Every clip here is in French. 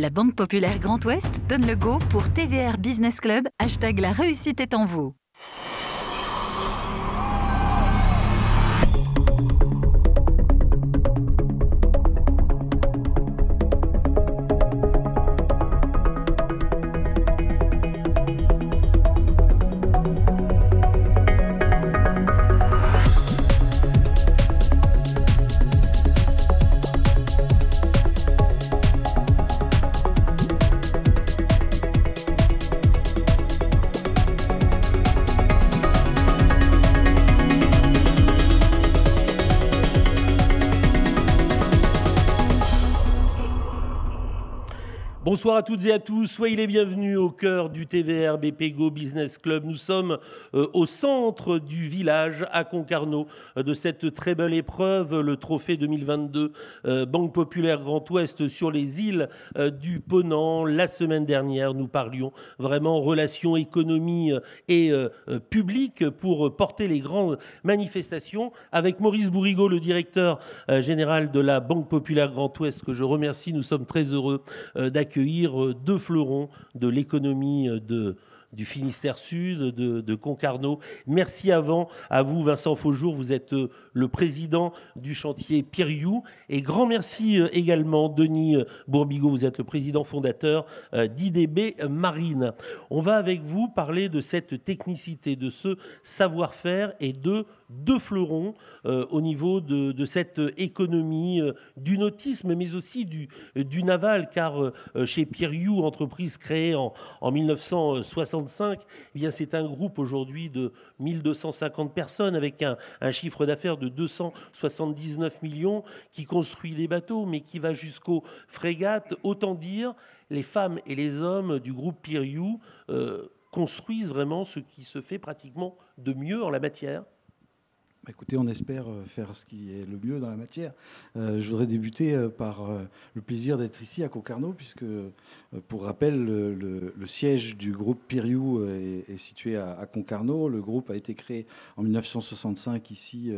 La Banque Populaire Grand Ouest donne le go pour TVR Business Club, hashtag la réussite est en vous. Bonsoir à toutes et à tous, soyez les bienvenus au cœur du TVR BP Go Business Club. Nous sommes au centre du village à Concarneau de cette très belle épreuve, le trophée 2022 Banque Populaire Grand Ouest sur les îles du Ponant. La semaine dernière, nous parlions vraiment relations économie et public pour porter les grandes manifestations avec Maurice Bourrigaud, le directeur général de la Banque Populaire Grand Ouest, que je remercie. Nous sommes très heureux d'accueillir deux fleurons de l'économie du Finistère Sud, de Concarneau. Merci à vous, Vincent Faujour, vous êtes le président du chantier Piriou. Et grand merci également, Denis Bourbigo, vous êtes le président fondateur d'IDB Marine. On va avec vous parler de cette technicité, de ce savoir-faire et de deux fleurons au niveau de cette économie du nautisme, mais aussi du naval, car chez Piriou, entreprise créée en 1965, eh bien c'est un groupe aujourd'hui de 1250 personnes avec un chiffre d'affaires de 279 millions qui construit des bateaux, mais qui va jusqu'aux frégates. Autant dire, les femmes et les hommes du groupe Piriou construisent vraiment ce qui se fait pratiquement de mieux en la matière. Écoutez, on espère faire ce qui est le mieux dans la matière. Je voudrais débuter par le plaisir d'être ici à Concarneau, puisque, pour rappel, le siège du groupe Piriou est situé à Concarneau. Le groupe a été créé en 1965 ici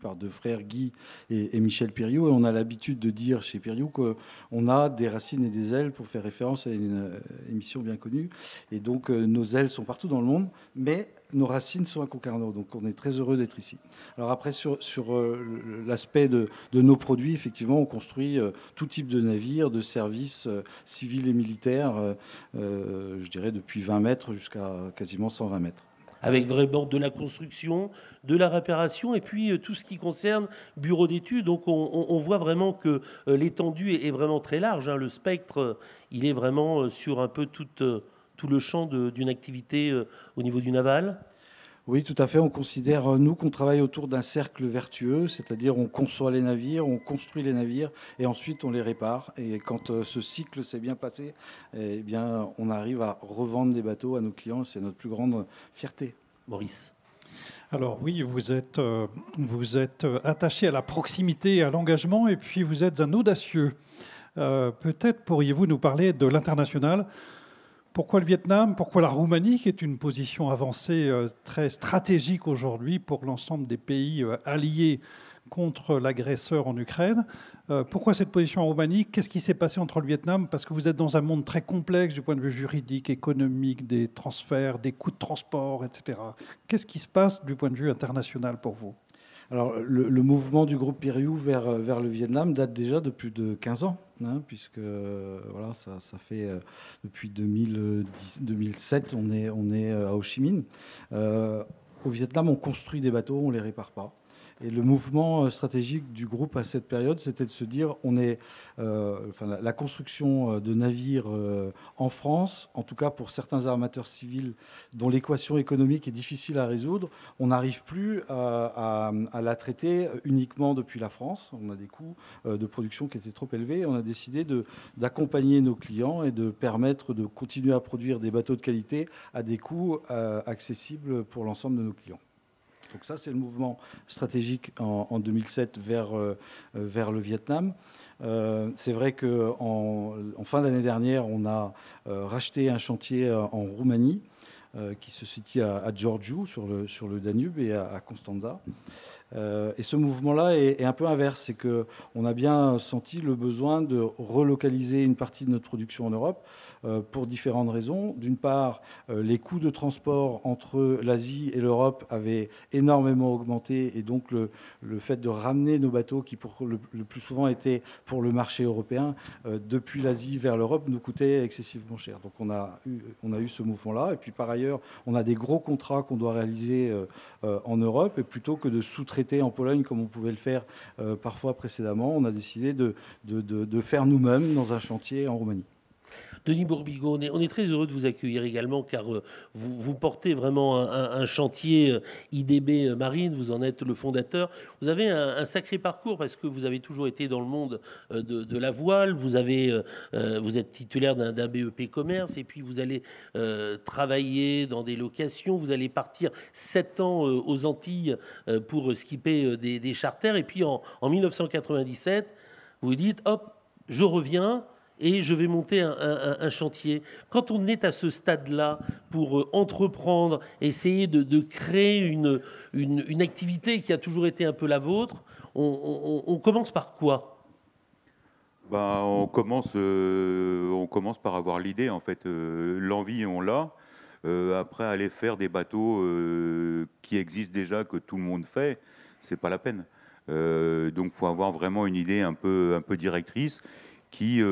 par deux frères, Guy et Michel Piriou. Et on a l'habitude de dire chez Piriou qu'on a des racines et des ailes, pour faire référence à une émission bien connue. Et donc, nos ailes sont partout dans le monde, mais nos racines sont à Concarneau, donc on est très heureux d'être ici. Alors après, sur l'aspect de nos produits, effectivement, on construit tout type de navires, de services civils et militaires, je dirais depuis 20 mètres jusqu'à quasiment 120 mètres. Avec vraiment de la construction, de la réparation et puis tout ce qui concerne bureau d'études. Donc on voit vraiment que l'étendue est vraiment très large, hein. Le spectre, il est vraiment sur un peu tout le champ d'une activité au niveau du naval. Oui, tout à fait. On considère, nous, qu'on travaille autour d'un cercle vertueux, c'est-à-dire on conçoit les navires, on construit les navires et ensuite on les répare. Et quand ce cycle s'est bien passé, eh bien, on arrive à revendre des bateaux à nos clients. C'est notre plus grande fierté. Maurice. Alors oui, vous êtes attaché à la proximité, à l'engagement, et puis vous êtes un audacieux. Peut-être pourriez-vous nous parler de l'international ? Pourquoi le Vietnam ? Pourquoi la Roumanie, qui est une position avancée très stratégique aujourd'hui pour l'ensemble des pays alliés contre l'agresseur en Ukraine ? Pourquoi cette position en Roumanie ? Qu'est-ce qui s'est passé entre le Vietnam ? Parce que vous êtes dans un monde très complexe du point de vue juridique, économique, des transferts, des coûts de transport, etc. Qu'est-ce qui se passe du point de vue international pour vous ? Alors, le mouvement du groupe Piriou vers le Vietnam date déjà de plus de 15 ans, hein, puisque voilà, ça fait depuis 2007, on est à Ho Chi Minh. Au Vietnam, on construit des bateaux, on ne les répare pas. Et le mouvement stratégique du groupe à cette période, c'était de se dire, la construction de navires en France, en tout cas pour certains armateurs civils dont l'équation économique est difficile à résoudre, on n'arrive plus à la traiter uniquement depuis la France. On a des coûts de production qui étaient trop élevés. On a décidé d'accompagner nos clients et de permettre de continuer à produire des bateaux de qualité à des coûts accessibles pour l'ensemble de nos clients. Donc ça, c'est le mouvement stratégique en 2007 vers le Vietnam. C'est vrai qu'en fin d'année dernière, on a racheté un chantier en Roumanie qui se situe à Giurgiu, sur le Danube, et à Constanța. Et ce mouvement-là est un peu inverse, c'est qu'on a bien senti le besoin de relocaliser une partie de notre production en Europe pour différentes raisons. D'une part, les coûts de transport entre l'Asie et l'Europe avaient énormément augmenté, et donc le fait de ramener nos bateaux, qui pour le plus souvent étaient pour le marché européen, depuis l'Asie vers l'Europe, nous coûtait excessivement cher. Donc on a eu ce mouvement-là. Et puis par ailleurs, on a des gros contrats qu'on doit réaliser en Europe, et plutôt que de sous-traiter en Pologne comme on pouvait le faire parfois précédemment, on a décidé de faire nous-mêmes dans un chantier en Roumanie. Denis Bourbigo, on est très heureux de vous accueillir également, car vous portez vraiment un chantier IDB Marine, vous en êtes le fondateur. Vous avez un sacré parcours, parce que vous avez toujours été dans le monde de la voile, vous êtes titulaire d'un BEP commerce, et puis vous allez travailler dans des locations, vous allez partir 7 ans aux Antilles pour skipper des charters, et puis en 1997, vous dites, hop, je reviens, et je vais monter un chantier. Quand on est à ce stade-là, pour entreprendre, essayer de créer une activité qui a toujours été un peu la vôtre, on commence par quoi ? On commence par avoir l'idée, en fait. L'envie, on l'a. Après, aller faire des bateaux qui existent déjà, que tout le monde fait, c'est pas la peine. Donc, il faut avoir vraiment une idée un peu directrice, qui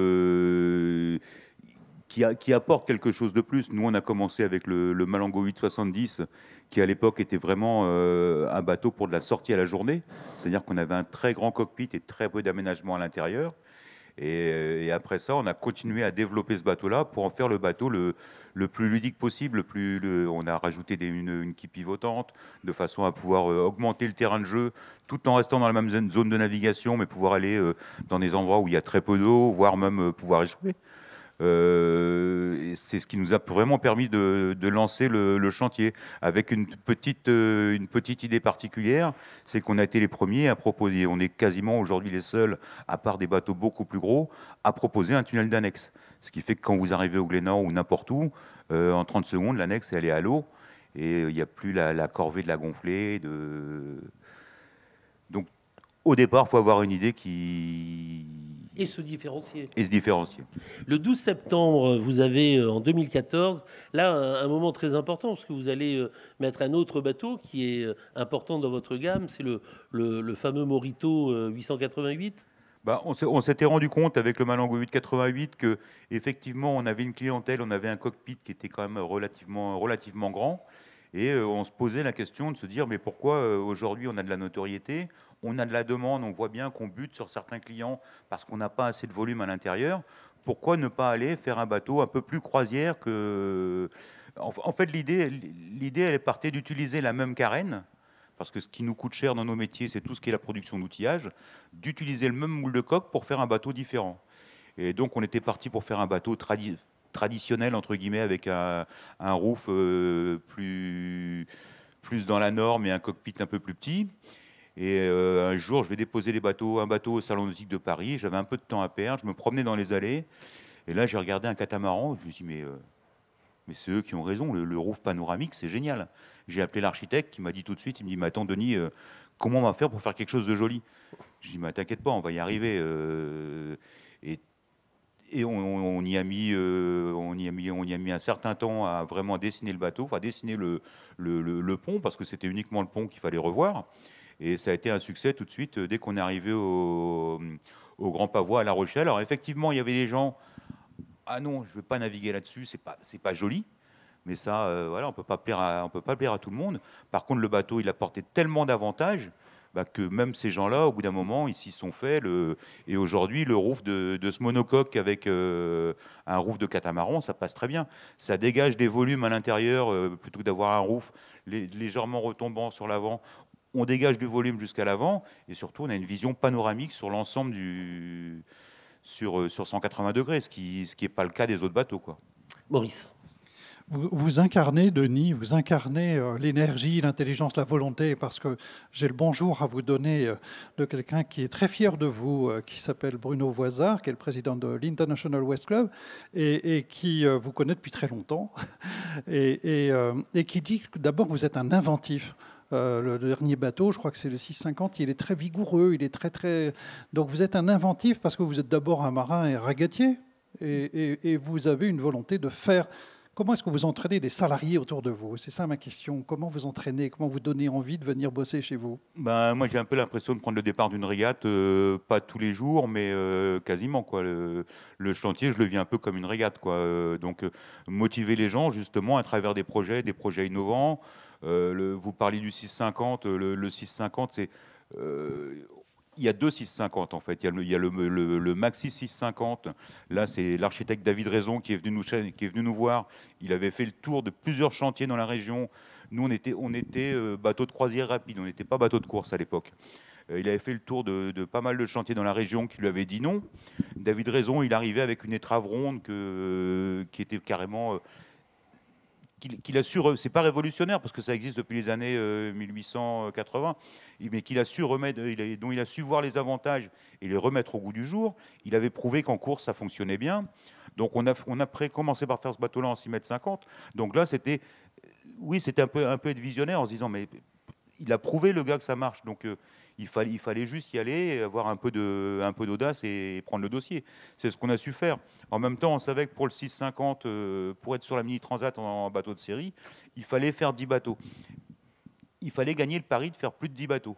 apporte quelque chose de plus. Nous, on a commencé avec le Malango 870, qui à l'époque était vraiment un bateau pour de la sortie à la journée. C'est-à-dire qu'on avait un très grand cockpit et très peu d'aménagement à l'intérieur. Et après ça, on a continué à développer ce bateau-là pour en faire le bateau le plus ludique possible. On a rajouté une quille pivotante de façon à pouvoir augmenter le terrain de jeu tout en restant dans la même zone de navigation, mais pouvoir aller dans des endroits où il y a très peu d'eau, voire même pouvoir échouer. C'est ce qui nous a vraiment permis de lancer le chantier avec une petite idée particulière, c'est qu'on a été les premiers à proposer, on est quasiment aujourd'hui les seuls, à part des bateaux beaucoup plus gros, à proposer un tunnel d'annexe. Ce qui fait que quand vous arrivez au Glénan ou n'importe où, en 30 secondes, l'annexe elle est à l'eau et il n'y a plus la corvée de la gonfler. Donc au départ, il faut avoir une idée et se différencier. Le 12 septembre, vous avez, en 2014, là, un moment très important, parce que vous allez mettre un autre bateau qui est important dans votre gamme, c'est le fameux Morito 888. On s'était rendu compte avec le Malango 888 que effectivement, on avait une clientèle, on avait un cockpit qui était quand même relativement grand. Et on se posait la question de se dire, mais pourquoi aujourd'hui on a de la notoriété, on a de la demande, on voit bien qu'on bute sur certains clients parce qu'on n'a pas assez de volume à l'intérieur. Pourquoi ne pas aller faire un bateau un peu plus croisière que... En fait, l'idée, elle partait d'utiliser la même carène, parce que ce qui nous coûte cher dans nos métiers, c'est tout ce qui est la production d'outillage, d'utiliser le même moule de coque pour faire un bateau différent. Et donc, on était parti pour faire un bateau traditionnel, entre guillemets, avec un roof plus dans la norme et un cockpit un peu plus petit. Et un jour, je vais déposer un bateau au Salon nautique de Paris. J'avais un peu de temps à perdre. Je me promenais dans les allées. Et là, j'ai regardé un catamaran. Je me suis dit, mais c'est eux qui ont raison. Le roof panoramique, c'est génial. J'ai appelé l'architecte qui m'a dit tout de suite, il me dit, mais attends, Denis, comment on va faire pour faire quelque chose de joli ? Je dis, mais t'inquiète pas, on va y arriver. Et on y a mis un certain temps à vraiment dessiner le bateau, enfin dessiner le pont, parce que c'était uniquement le pont qu'il fallait revoir. Et ça a été un succès tout de suite dès qu'on est arrivé au Grand Pavois à La Rochelle. Alors effectivement, il y avait des gens, ah non, je ne veux pas naviguer là-dessus, c'est pas joli. Mais ça, voilà, on peut pas plaire à tout le monde. Par contre, le bateau, il apportait tellement d'avantages que même ces gens-là, au bout d'un moment, ils s'y sont faits. Et aujourd'hui, le roof de ce monocoque avec un roof de catamaran, ça passe très bien. Ça dégage des volumes à l'intérieur plutôt que d'avoir un roof légèrement retombant sur l'avant. On dégage du volume jusqu'à l'avant et surtout, on a une vision panoramique sur l'ensemble sur 180 degrés, ce qui n'est pas le cas des autres bateaux, quoi. Maurice. Vous incarnez, Denis, vous incarnez l'énergie, l'intelligence, la volonté, parce que j'ai le bonjour à vous donner de quelqu'un qui est très fier de vous, qui s'appelle Bruno Voisard, qui est le président de l'International West Club, et qui vous connaît depuis très longtemps, et qui dit que d'abord vous êtes un inventif. Le dernier bateau, je crois que c'est le 650, il est très vigoureux, il est très... Donc vous êtes un inventif parce que vous êtes d'abord un marin et ragatier et vous avez une volonté de faire... Comment est-ce que vous entraînez des salariés autour de vous? C'est ça ma question. Comment vous entraînez? Comment vous donnez envie de venir bosser chez vous? Moi, j'ai un peu l'impression de prendre le départ d'une régate, pas tous les jours, mais quasiment, quoi. Le chantier, je le vis un peu comme une régate, quoi. Donc, motiver les gens, justement, à travers des projets innovants. Vous parliez du 650. Le 650, c'est... il y a deux 650 en fait. Il y a le Maxi 650. Là, c'est l'architecte David Raison qui est venu nous voir. Il avait fait le tour de plusieurs chantiers dans la région. Nous, on était bateau de croisière rapide. On n'était pas bateau de course à l'époque. Il avait fait le tour de pas mal de chantiers dans la région qui lui avaient dit non. David Raison, il arrivait avec une étrave ronde qui était carrément... qu'il a su, c'est pas révolutionnaire parce que ça existe depuis les années 1880, mais qu'il a su remettre, dont il a su voir les avantages et les remettre au goût du jour. Il avait prouvé qu'en course ça fonctionnait bien. Donc on a commencé par faire ce bateau-là en 6 mètres 50. Donc là c'était un peu être visionnaire en se disant mais il a prouvé le gars que ça marche. Donc il fallait juste y aller, avoir un peu d'audace et prendre le dossier. C'est ce qu'on a su faire. En même temps, on savait que pour le 650, pour être sur la Mini Transat en bateau de série, il fallait faire 10 bateaux. Il fallait gagner le pari de faire plus de 10 bateaux.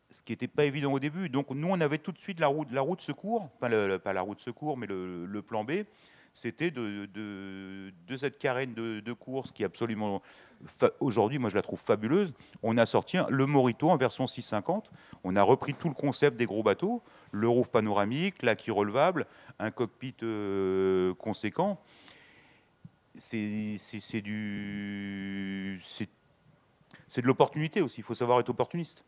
Ce qui n'était pas évident au début. Donc nous, on avait tout de suite la roue de secours, enfin pas la roue de secours, mais le plan B. C'était de cette carène de course qui est absolument... Aujourd'hui, moi, je la trouve fabuleuse. On a sorti le Morito en version 650. On a repris tout le concept des gros bateaux, le roof panoramique, la quille relevable, un cockpit conséquent. C'est de l'opportunité aussi. Il faut savoir être opportuniste.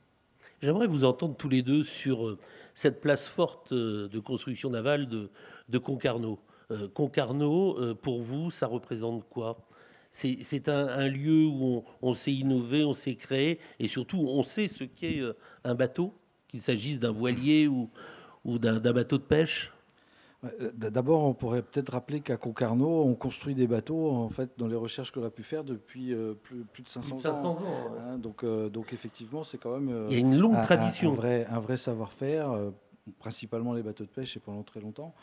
J'aimerais vous entendre tous les deux sur cette place forte de construction navale de Concarneau. Concarneau, pour vous, ça représente quoi? C'est un lieu où on sait innover, on sait créer, et surtout on sait ce qu'est un bateau, qu'il s'agisse d'un voilier ou d'un bateau de pêche. D'abord, on pourrait peut-être rappeler qu'à Concarneau, on construit des bateaux, en fait, dans les recherches qu'on a pu faire depuis plus de 500 ans. Hein, donc effectivement, c'est quand même il y a une longue tradition. Un vrai savoir-faire. Principalement les bateaux de pêche et pendant très longtemps.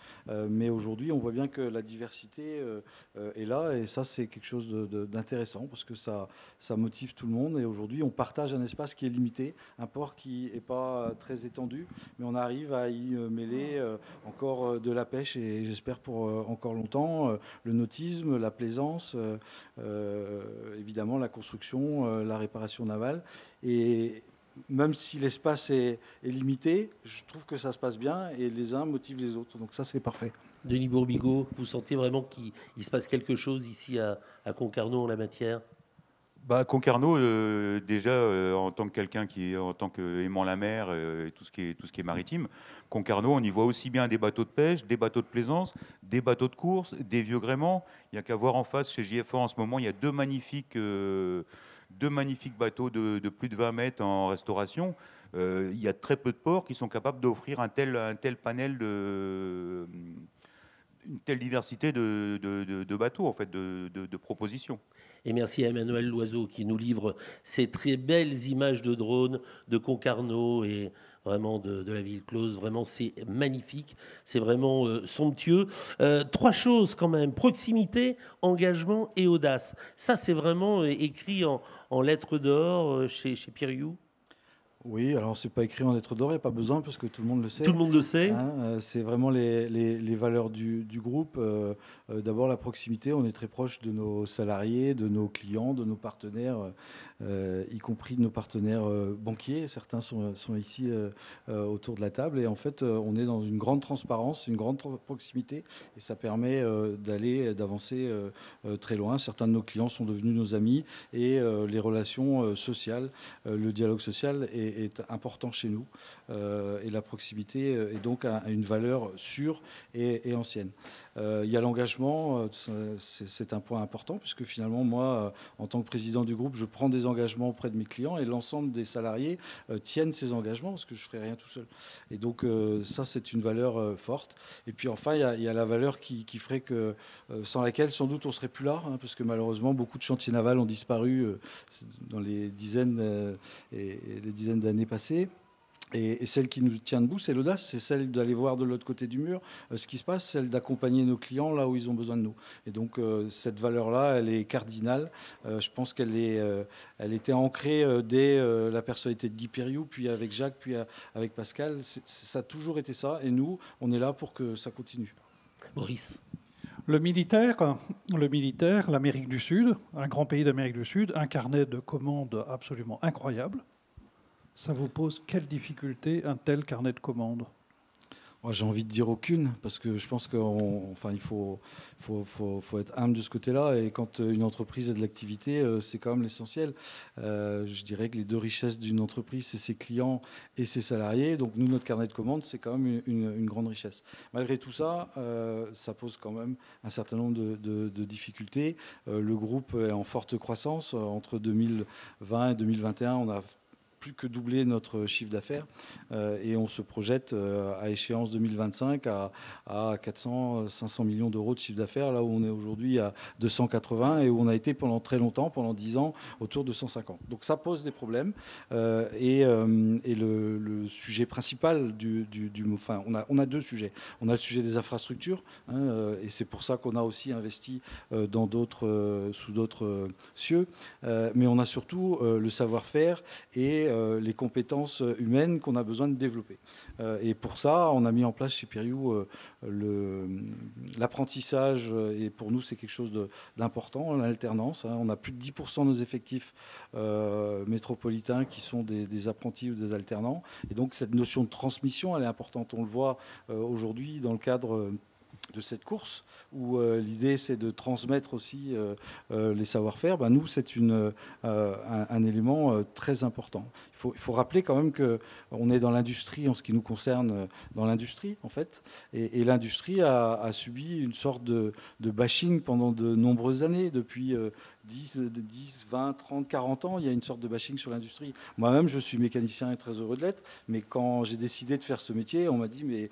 Mais aujourd'hui, on voit bien que la diversité est là et ça, c'est quelque chose d'intéressant parce que ça motive tout le monde. Et aujourd'hui, on partage un espace qui est limité, un port qui n'est pas très étendu, mais on arrive à y mêler encore de la pêche et j'espère pour encore longtemps le nautisme, la plaisance, évidemment la construction, la réparation navale. Et même si l'espace est limité, je trouve que ça se passe bien et les uns motivent les autres. Donc ça, c'est parfait. Denis Bourbigo, vous sentez vraiment qu'il se passe quelque chose ici à Concarneau en la matière? Concarneau, déjà, en tant que quelqu'un en tant qu'aimant la mer et tout ce qui est maritime, Concarneau, on y voit aussi bien des bateaux de pêche, des bateaux de plaisance, des bateaux de course, des vieux gréements. Il n'y a qu'à voir en face, chez JFA en ce moment, il y a deux magnifiques bateaux de plus de 20 mètres en restauration. Il y a très peu de ports qui sont capables d'offrir un tel panel une telle diversité de bateaux, en fait, de propositions. Et merci à Emmanuel Loiseau qui nous livre ces très belles images de drones de Concarneau et vraiment de la ville close. Vraiment, c'est magnifique. C'est vraiment somptueux. Trois choses quand même. Proximité, engagement et audace. Ça, c'est vraiment écrit en lettres d'or chez Piriou. Oui, alors c'est pas écrit en lettres d'or, il n'y a pas besoin parce que tout le monde le sait. Tout le monde le sait. Hein, c'est vraiment les valeurs du groupe. D'abord la proximité, on est très proche de nos salariés, de nos clients, de nos partenaires, y compris de nos partenaires banquiers. Certains sont ici autour de la table et en fait on est dans une grande transparence, une grande proximité et ça permet d'avancer très loin. Certains de nos clients sont devenus nos amis et les relations sociales, le dialogue social est important chez nous et la proximité est donc une valeur sûre et ancienne. Il y a l'engagement, c'est un point important puisque finalement moi en tant que président du groupe je prends des engagements auprès de mes clients et l'ensemble des salariés tiennent ces engagements parce que je ne ferai rien tout seul. Et donc ça, c'est une valeur forte. Et puis enfin, il y a la valeur qui ferait que, sans laquelle sans doute on ne serait plus là, hein, parce que malheureusement, beaucoup de chantiers navals ont disparu dans les dizaines et les dizaines d'années passées. Et celle qui nous tient debout, c'est l'audace, c'est celle d'aller voir de l'autre côté du mur ce qui se passe, celle d'accompagner nos clients là où ils ont besoin de nous. Et donc cette valeur-là, elle est cardinale. Je pense qu'elle elle était ancrée dès la personnalité de Guy Périou, puis avec Jacques, puis avec Pascal. Ça a toujours été ça. Et nous, on est là pour que ça continue. Maurice. Le militaire, l'Amérique du Sud, un grand pays d'Amérique du Sud, un carnet de commandes absolument incroyable. Ça vous pose quelle difficulté, un tel carnet de commandes? Moi, j'ai envie de dire aucune, parce que je pense qu'il faut être humble de ce côté-là. Et quand une entreprise a de l'activité, c'est quand même l'essentiel. Je dirais que les deux richesses d'une entreprise, c'est ses clients et ses salariés. Donc nous, notre carnet de commandes, c'est quand même une grande richesse. Malgré tout ça, ça pose quand même un certain nombre de difficultés. Le groupe est en forte croissance. Entre 2020 et 2021, on a plus que doubler notre chiffre d'affaires et on se projette à échéance 2025 à 400-500 millions d'euros de chiffre d'affaires, là où on est aujourd'hui à 280 et où on a été pendant très longtemps, pendant 10 ans, autour de 150. Donc ça pose des problèmes et le sujet principal enfin, on a deux sujets. On a le sujet des infrastructures hein, et c'est pour ça qu'on a aussi investi dans sous d'autres cieux, mais on a surtout le savoir-faire et les compétences humaines qu'on a besoin de développer. Et pour ça, on a mis en place chez Périou l'apprentissage, et pour nous, c'est quelque chose d'important, l'alternance. On a plus de 10% de nos effectifs métropolitains qui sont des apprentis ou des alternants. Et donc, cette notion de transmission, elle est importante. On le voit aujourd'hui dans le cadre de cette course, où l'idée c'est de transmettre aussi les savoir-faire. Nous, c'est un élément très important. Il faut rappeler quand même qu'on est dans l'industrie, en ce qui nous concerne, dans l'industrie en fait, et l'industrie a subi une sorte de bashing pendant de nombreuses années, depuis 10, 20, 30, 40 ans, il y a une sorte de bashing sur l'industrie. Moi-même, je suis mécanicien et très heureux de l'être, mais quand j'ai décidé de faire ce métier, on m'a dit, mais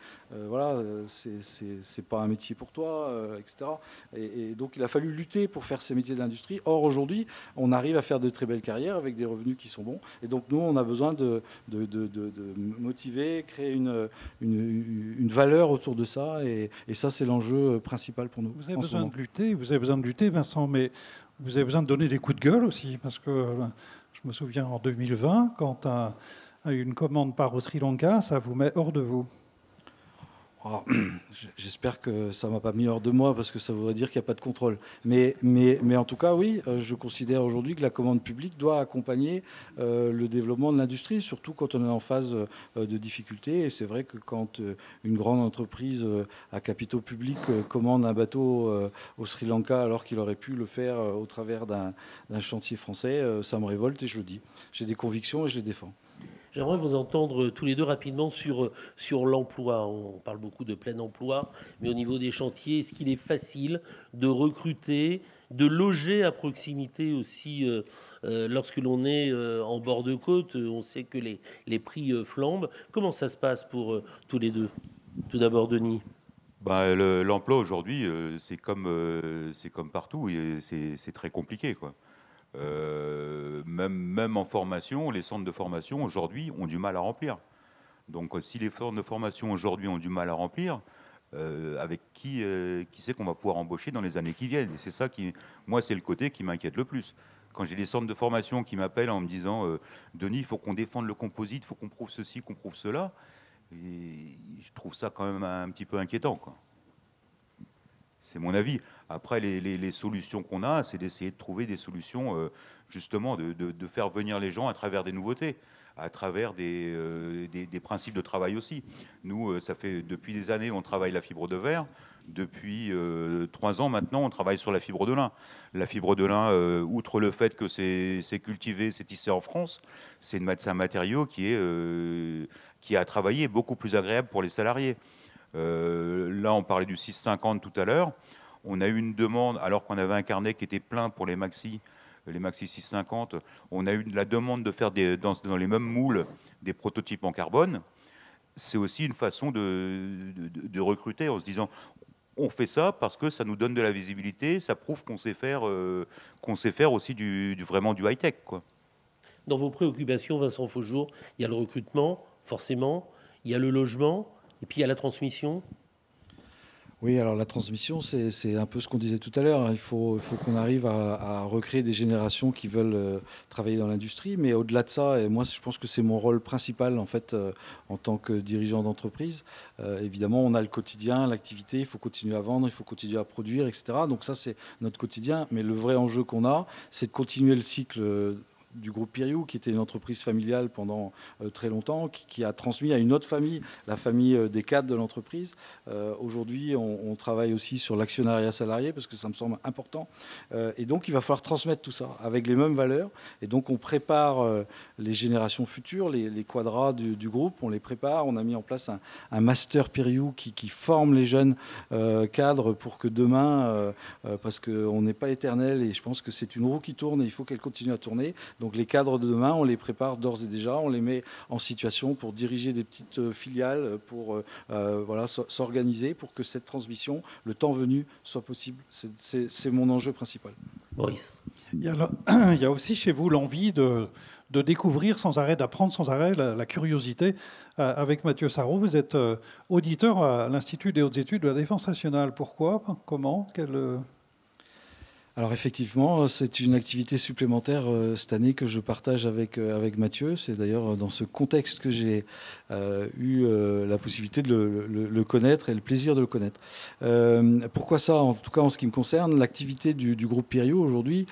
voilà, c'est pas un métier pour toi, etc. Et donc, il a fallu lutter pour faire ces métiers de l'industrie. Or, aujourd'hui, on arrive à faire de très belles carrières avec des revenus qui sont bons. Et donc, nous, on a besoin de motiver, créer une valeur autour de ça. Et ça, c'est l'enjeu principal pour nous. Vous avez besoin de lutter, Vincent, mais vous avez besoin de donner des coups de gueule aussi, parce que je me souviens en 2020, quand une commande part au Sri Lanka, ça vous met hors de vous. Oh, j'espère que ça ne m'a pas mis hors de moi, parce que ça voudrait dire qu'il n'y a pas de contrôle. Mais en tout cas, oui, je considère aujourd'hui que la commande publique doit accompagner le développement de l'industrie, surtout quand on est en phase de difficulté. Et c'est vrai que quand une grande entreprise à capitaux publics commande un bateau au Sri Lanka alors qu'il aurait pu le faire au travers d'un chantier français, ça me révolte et je le dis. J'ai des convictions et je les défends. J'aimerais vous entendre tous les deux rapidement sur l'emploi. On parle beaucoup de plein emploi, mais au niveau des chantiers, est-ce qu'il est facile de recruter, de loger à proximité aussi lorsque l'on est en bord de côte? On sait que les prix flambent. Comment ça se passe pour tous les deux? Tout d'abord, Denis. L'emploi aujourd'hui, c'est comme partout, c'est très compliqué, quoi. Même en formation, les centres de formation aujourd'hui ont du mal à remplir. Donc si les centres de formation aujourd'hui ont du mal à remplir, avec qui c'est qu'on va pouvoir embaucher dans les années qui viennent? Et c'est ça moi, c'est le côté qui m'inquiète le plus. Quand j'ai des centres de formation qui m'appellent en me disant Denis, il faut qu'on défende le composite, il faut qu'on prouve ceci, qu'on prouve cela, et je trouve ça quand même un petit peu inquiétant, quoi. C'est mon avis. Après, les solutions qu'on a, c'est d'essayer de trouver des solutions, justement, de faire venir les gens à travers des nouveautés, à travers des principes de travail aussi. Nous, ça fait depuis des années, on travaille la fibre de verre. Depuis 3 ans maintenant, on travaille sur la fibre de lin. La fibre de lin, outre le fait que c'est cultivé, c'est tissé en France, c'est un matériau qui est à travailler, beaucoup plus agréable pour les salariés. Là, on parlait du 6,50 tout à l'heure. On a eu une demande, alors qu'on avait un carnet qui était plein pour les maxi, les Maxi 650, on a eu la demande de faire dans les mêmes moules des prototypes en carbone. C'est aussi une façon de recruter en se disant on fait ça parce que ça nous donne de la visibilité, ça prouve qu'on sait faire aussi vraiment du high-tech, quoi. Dans vos préoccupations, Vincent Faujour, il y a le recrutement, forcément, il y a le logement, et puis il y a la transmission. Oui, alors la transmission, c'est un peu ce qu'on disait tout à l'heure. Il faut qu'on arrive à recréer des générations qui veulent travailler dans l'industrie. Mais au-delà de ça, et moi je pense que c'est mon rôle principal en fait en tant que dirigeant d'entreprise. Évidemment, on a le quotidien, l'activité, il faut continuer à vendre, il faut continuer à produire, etc. Donc ça, c'est notre quotidien. Mais le vrai enjeu qu'on a, c'est de continuer le cycle du groupe Piriou, qui était une entreprise familiale pendant très longtemps, qui a transmis à une autre famille, la famille des cadres de l'entreprise. Aujourd'hui, on travaille aussi sur l'actionnariat salarié, parce que ça me semble important. Et donc, il va falloir transmettre tout ça avec les mêmes valeurs. Et donc, on prépare les générations futures, les quadras du groupe, on les prépare. On a mis en place un master Piriou qui forme les jeunes cadres pour que demain, parce qu'on n'est pas éternel, et je pense que c'est une roue qui tourne et il faut qu'elle continue à tourner. Donc les cadres de demain, on les prépare d'ores et déjà, on les met en situation pour diriger des petites filiales, pour s'organiser pour que cette transmission, le temps venu, soit possible. C'est mon enjeu principal. Maurice. Il y a aussi chez vous l'envie de découvrir sans arrêt, d'apprendre sans arrêt, la curiosité. Avec Mathieu Sarraud, vous êtes auditeur à l'Institut des hautes études de la Défense nationale. Pourquoi ? Comment ? Alors effectivement, c'est une activité supplémentaire cette année que je partage avec Mathieu. C'est d'ailleurs dans ce contexte que j'ai eu la possibilité de le connaître et le plaisir de le connaître. Pourquoi ça ? En tout cas, en ce qui me concerne, l'activité du groupe Piriou aujourd'hui,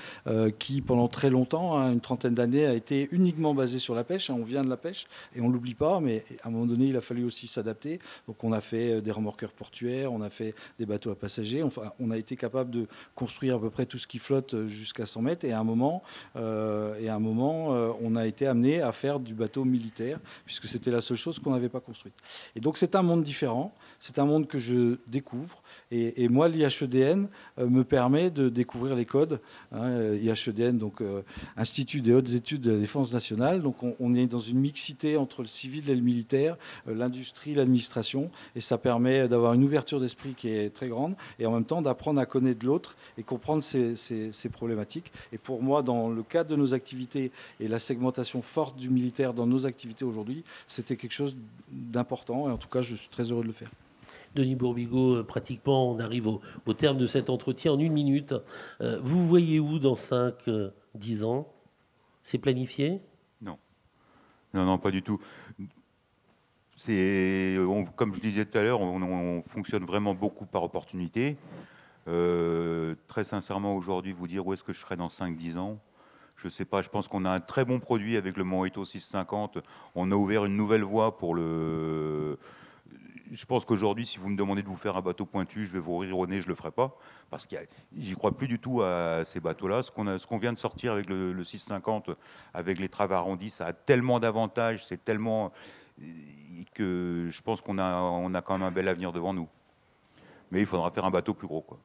qui pendant très longtemps, une trentaine d'années, a été uniquement basée sur la pêche. On vient de la pêche et on ne l'oublie pas, mais à un moment donné, il a fallu aussi s'adapter. Donc on a fait des remorqueurs portuaires, on a fait des bateaux à passagers. Enfin, on a été capable de construire à peu près tout ce qui flotte jusqu'à 100 mètres. Et à un moment, on a été amené à faire du bateau militaire, puisque c'était la seule chose qu'on n'avait pas construite. Et donc c'est un monde différent, c'est un monde que je découvre. Et moi, l'IHEDN me permet de découvrir les codes. IHEDN, donc Institut des hautes études de la Défense nationale. Donc on est dans une mixité entre le civil et le militaire, l'industrie, l'administration. Et ça permet d'avoir une ouverture d'esprit qui est très grande et en même temps d'apprendre à connaître l'autre et comprendre ces problématiques. Et pour moi, dans le cadre de nos activités et la segmentation forte du militaire dans nos activités aujourd'hui, c'était quelque chose d'important. Et en tout cas, je suis très heureux de le faire. Denis Bourbigo, pratiquement, on arrive au terme de cet entretien en 1 minute. Vous voyez où dans 5-10 ans ? C'est planifié ? Non, pas du tout. Comme je disais tout à l'heure, on fonctionne vraiment beaucoup par opportunité. Très sincèrement, aujourd'hui, vous dire où est-ce que je serai dans 5-10 ans, je ne sais pas. Je pense qu'on a un très bon produit avec le Morito 650. On a ouvert une nouvelle voie pour le... Je pense qu'aujourd'hui, si vous me demandez de vous faire un bateau pointu, je vais vous rire au nez, je ne le ferai pas, parce que j'y crois plus du tout à ces bateaux-là. Ce qu'on vient de sortir avec le 650, avec les traves arrondies, ça a tellement d'avantages, c'est tellement... que je pense qu'on a quand même un bel avenir devant nous. Mais il faudra faire un bateau plus gros, quoi.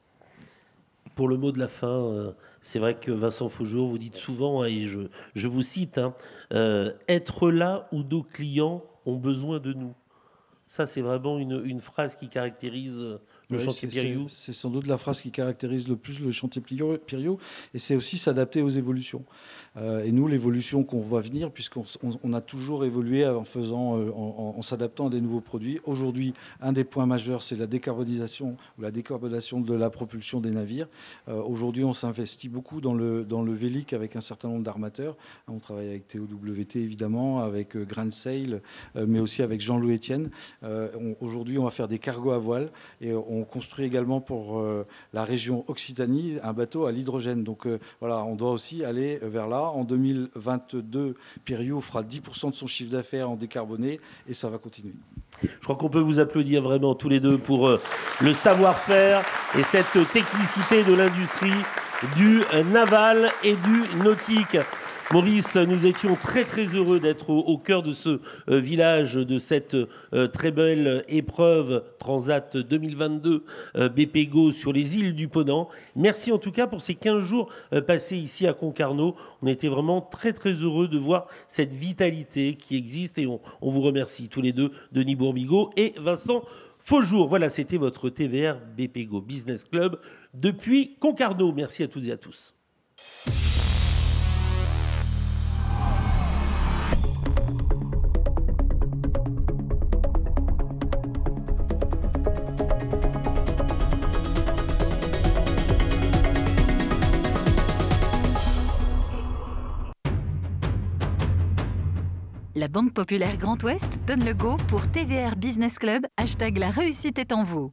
Pour le mot de la fin, c'est vrai que Vincent Faujour, vous dites souvent, et je vous cite, être là où nos clients ont besoin de nous. Ça, c'est vraiment une phrase qui caractérise le chantier Piriou. C'est sans doute la phrase qui caractérise le plus le chantier Piriou. Et c'est aussi s'adapter aux évolutions. Et nous, l'évolution qu'on voit venir, puisqu'on a toujours évolué en s'adaptant à des nouveaux produits. Aujourd'hui, un des points majeurs, c'est la décarbonation de la propulsion des navires. Aujourd'hui, on s'investit beaucoup dans le vélique avec un certain nombre d'armateurs. On travaille avec TOWT, évidemment, avec Grand Sail, mais aussi avec Jean-Louis Etienne. Aujourd'hui, on va faire des cargos à voile et on construit également pour la région Occitanie un bateau à l'hydrogène. Donc voilà, on doit aussi aller vers là. En 2022, Piriou fera 10% de son chiffre d'affaires en décarboné et ça va continuer. Je crois qu'on peut vous applaudir vraiment tous les deux pour le savoir-faire et cette technicité de l'industrie du naval et du nautique. Maurice, nous étions très très heureux d'être au cœur de ce village, de cette très belle épreuve Transat 2022 BPGO sur les îles du Ponant. Merci en tout cas pour ces 15 jours passés ici à Concarneau. On était vraiment très très heureux de voir cette vitalité qui existe et on vous remercie tous les deux, Denis Bourbigo et Vincent Faujour. Voilà, c'était votre TVR BPGO Business Club depuis Concarneau. Merci à toutes et à tous. La Banque Populaire Grand Ouest donne le go pour TVR Business Club, #la réussite est en vous.